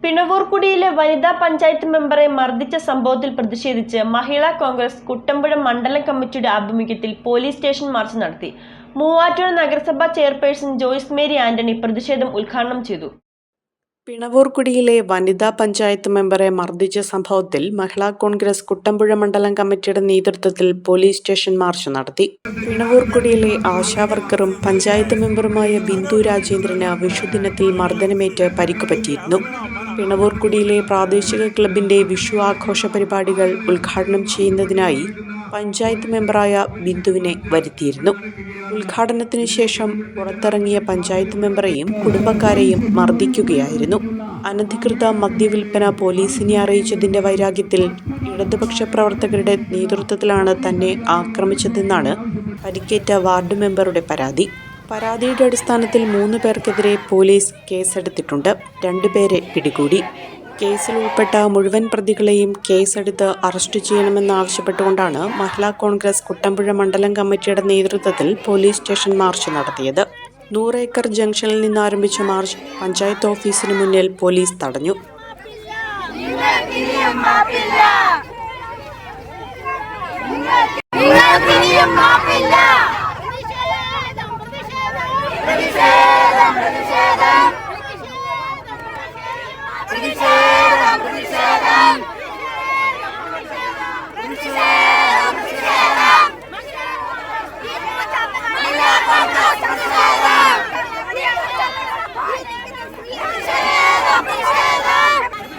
പിണവൂർക്കുടിയിലെ വനിതാ പഞ്ചായത്ത് മെമ്പറെ മർദ്ദിച്ച സംഭവത്തിൽ പ്രതിഷേധിച്ച് മഹിളാ കോൺഗ്രസ് കുട്ടമ്പുഴ മണ്ഡലം കമ്മിറ്റിയുടെ ആഭിമുഖ്യത്തിൽ പോലീസ് സ്റ്റേഷൻ മാർച്ച് നടത്തി. മൂവാറ്റുപുഴ നഗരസഭാ ചെയർപേഴ്സൺ ജോയ്സ് മേരി ആന്റണി പ്രതിഷേധം ഉദ്ഘാടനം ചെയ്തു. പിണവൂർക്കുടിയിലെ വനിതാ പഞ്ചായത്ത് മെമ്പറെ മർദ്ദിച്ച സംഭവത്തിൽ മഹിളാ കോൺഗ്രസ് കുട്ടമ്പുഴ മണ്ഡലം കമ്മിറ്റിയുടെ നേതൃത്വത്തിൽ പോലീസ് സ്റ്റേഷൻ മാർച്ച് നടത്തി. പിണവൂർക്കുടിയിലെ ആശാവർക്കറും പഞ്ചായത്ത് മെമ്പറുമായ ബിന്ദു രാജേന്ദ്രന് വിഷുദിനത്തിൽ മർദ്ദനമേറ്റ് പരിക്കുപറ്റിയിരുന്നു. പിണവൂർക്കുടിയിലെ പ്രാദേശിക ക്ലബിന്റെ വിഷു ആഘോഷ പരിപാടികൾ ഉദ്ഘാടനം ചെയ്യുന്നതിനായി പഞ്ചായത്ത് മെമ്പറായ ബിന്ദുവിനെ വരുത്തിയിരുന്നു. ഉദ്ഘാടനത്തിന് ശേഷം പുറത്തിറങ്ങിയ പഞ്ചായത്ത് മെമ്പറെയും കുടുംബക്കാരെയും മർദ്ദിക്കുകയായിരുന്നു. അനധികൃത മദ്യവിൽപ്പന പോലീസിനെ അറിയിച്ചതിന്റെ വൈരാഗ്യത്തിൽ ഇടതുപക്ഷ പ്രവർത്തകരുടെ നേതൃത്വത്തിലാണ് തന്നെ ആക്രമിച്ചതെന്നാണ് പരിക്കേറ്റ വാർഡ് മെമ്പറുടെ പരാതി. പരാതിയുടെ അടിസ്ഥാനത്തിൽ 3 പേർക്കെതിരെ പോലീസ് കേസെടുത്തിട്ടുണ്ട്. 2 പേരെ പിടികൂടി. കേസിൽ ഉൾപ്പെട്ട മുഴുവൻ പ്രതികളെയും കേസെടുത്ത് അറസ്റ്റ് ചെയ്യണമെന്നാവശ്യപ്പെട്ടുകൊണ്ടാണ് മഹിളാ കോൺഗ്രസ് കുട്ടമ്പുഴ മണ്ഡലം കമ്മിറ്റിയുടെ നേതൃത്വത്തിൽ പോലീസ് സ്റ്റേഷൻ മാർച്ച് നടത്തിയത്. 100 ഏക്കർ ജംഗ്ഷനിൽ നിന്ന് ആരംഭിച്ച മാർച്ച് പഞ്ചായത്ത് ഓഫീസിന് മുന്നിൽ പോലീസ് തടഞ്ഞു.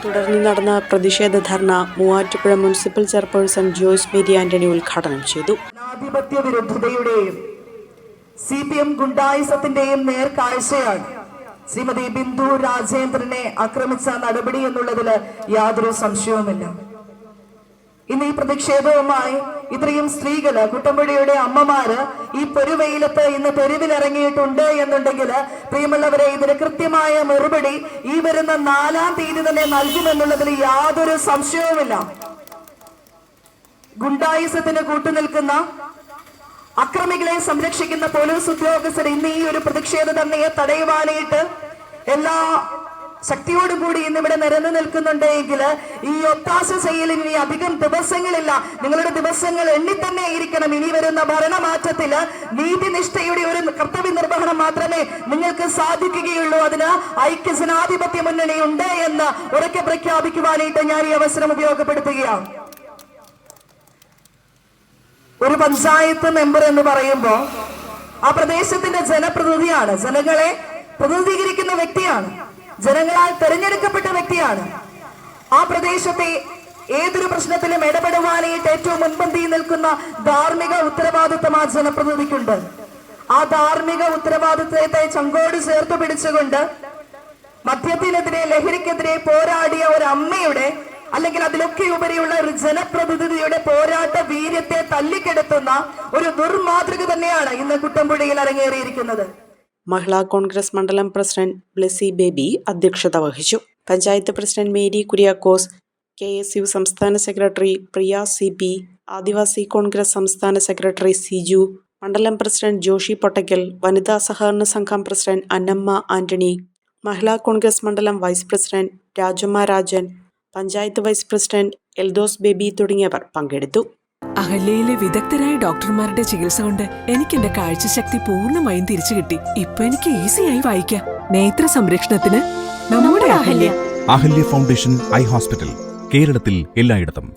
തുടർന്ന് നടന്ന പ്രതിഷേധ ധർണ മൂവാറ്റുപുഴ മുനിസിപ്പൽ ചെയർപേഴ്സൺ ജോയ്സ് മേരി ആന്റണി ഉദ്ഘാടനം ചെയ്തു. ജനാധിപത്യ വിരുദ്ധതയുടെയും CPM ഗുണ്ടായിസത്തിന്റെയും നേർക്കാഴ്ചയാണ് ശ്രീമതി ബിന്ദു രാജേന്ദ്രനെ ആക്രമിച്ച നടപടി എന്നുള്ളതിൽ യാതൊരു സംശയവുമില്ല. ഇന്ന് ഈ പ്രതിഷേധവുമായി ഇത്രയും സ്ത്രീകള്, കുട്ടമ്പുഴയുടെ അമ്മമാര് ഈ പൊരുവെയിലത്ത് ഇന്ന് തെരുവിലിറങ്ങിയിട്ടുണ്ട് എന്നുണ്ടെങ്കിൽ പ്രിയമുള്ളവരെ, ഇതിന് കൃത്യമായ മറുപടി ഈ വരുന്ന 4-ാം തീയതി തന്നെ നൽകുമെന്നുള്ളതിൽ യാതൊരു സംശയവുമില്ല. ഗുണ്ടായിസത്തിന് കൂട്ടുനിൽക്കുന്ന, അക്രമികളെ സംരക്ഷിക്കുന്ന പോലീസ് ഉദ്യോഗസ്ഥർ ഇന്ന് ഈ ഒരു പ്രതിഷേധ ധർണയെ തടയുവാനായിട്ട് എല്ലാ ശക്തിയോടുകൂടി ഇന്നിവിടെ നിരന്നു നിൽക്കുന്നുണ്ടെങ്കിൽ ഈ ഒത്താശ ചെയ്യലിന് ഇനി അധികം ദിവസങ്ങളില്ല. നിങ്ങളുടെ ദിവസങ്ങൾ എണ്ണി തന്നെ ഇരിക്കണം. ഇനി വരുന്ന ഭരണമാറ്റത്തില് നീതിനിഷ്ഠയുടെ ഒരു കർത്തവ്യ നിർവഹണം മാത്രമേ നിങ്ങൾക്ക് സാധിക്കുകയുള്ളൂ. അതിന് ഐക്യ ജനാധിപത്യ മുന്നണി ഉണ്ട് എന്ന് ഉറക്കെ പ്രഖ്യാപിക്കുവാനായിട്ട് ഞാൻ ഈ അവസരം ഉപയോഗപ്പെടുത്തുകയാണ്. ഒരു പഞ്ചായത്ത് മെമ്പർ എന്ന് പറയുമ്പോൾ ആ പ്രദേശത്തിന്റെ ജനപ്രതിനിധിയാണ്, ജനങ്ങളെ പ്രതിനിധീകരിക്കുന്ന വ്യക്തിയാണ്, ജനങ്ങളാൽ തെരഞ്ഞെടുക്കപ്പെട്ട വ്യക്തിയാണ്. ആ പ്രദേശത്തെ ഏതൊരു പ്രശ്നത്തിലും ഇടപെടുവാനായിട്ട് ഏറ്റവും മുൻപന്തിയിൽ നിൽക്കുന്ന ധാർമ്മിക ഉത്തരവാദിത്വം ആ ജനപ്രതിനിധിക്കുണ്ട്. ആ ധാർമ്മിക ഉത്തരവാദിത്വത്തെ ചങ്കോട് ചേർത്ത് പിടിച്ചുകൊണ്ട് മദ്യത്തിനെതിരെ, ലഹരിക്കെതിരെ പോരാടിയ ഒരു അമ്മയുടെ, അല്ലെങ്കിൽ അതിലൊക്കെ ഉപരിയുള്ള ഒരു ജനപ്രതിനിധിയുടെ പോരാട്ട വീര്യത്തെ തല്ലിക്കെടുത്തുന്ന ഒരു ദുർമാതൃക തന്നെയാണ് ഇന്ന് കുട്ടമ്പുഴയിൽ അരങ്ങേറിയിരിക്കുന്നത്. മഹിളാ കോൺഗ്രസ് മണ്ഡലം പ്രസിഡന്റ് ബ്ലെസി ബേബി അധ്യക്ഷത വഹിച്ചു. Panchayat president Mary Kuriakose, KSU സംസ്ഥാന സെക്രട്ടറി പ്രിയ CP, ആദിവാസി കോൺഗ്രസ് സംസ്ഥാന സെക്രട്ടറി സിജു, മണ്ഡലം പ്രസിഡന്റ് ജോഷി പൊട്ടക്കൽ, വനിതാ സഹകരണ സംഘം പ്രസിഡന്റ് അന്നമ്മ ആന്റണി, മഹിളാ കോൺഗ്രസ് മണ്ഡലം vice president Rajamma Rajan, panchayat vice president Eldhose Baby തുടങ്ങിയവർ പങ്കെടുത്തു. അഹല്യയിലെ വിദഗ്ധരായ ഡോക്ടർമാരുടെ ചികിത്സ കൊണ്ട് എനിക്ക് എന്റെ കാഴ്ചശക്തി പൂർണ്ണമായും തിരിച്ചു കിട്ടി. ഇപ്പൊ എനിക്ക് ഈസിയായി വായിക്കാം. നേത്ര സംരക്ഷണത്തിന് നമ്മുടെ Ahalya. Ahalya foundation eye hospital, കേരളത്തിൽ എല്ലായിടത്തും.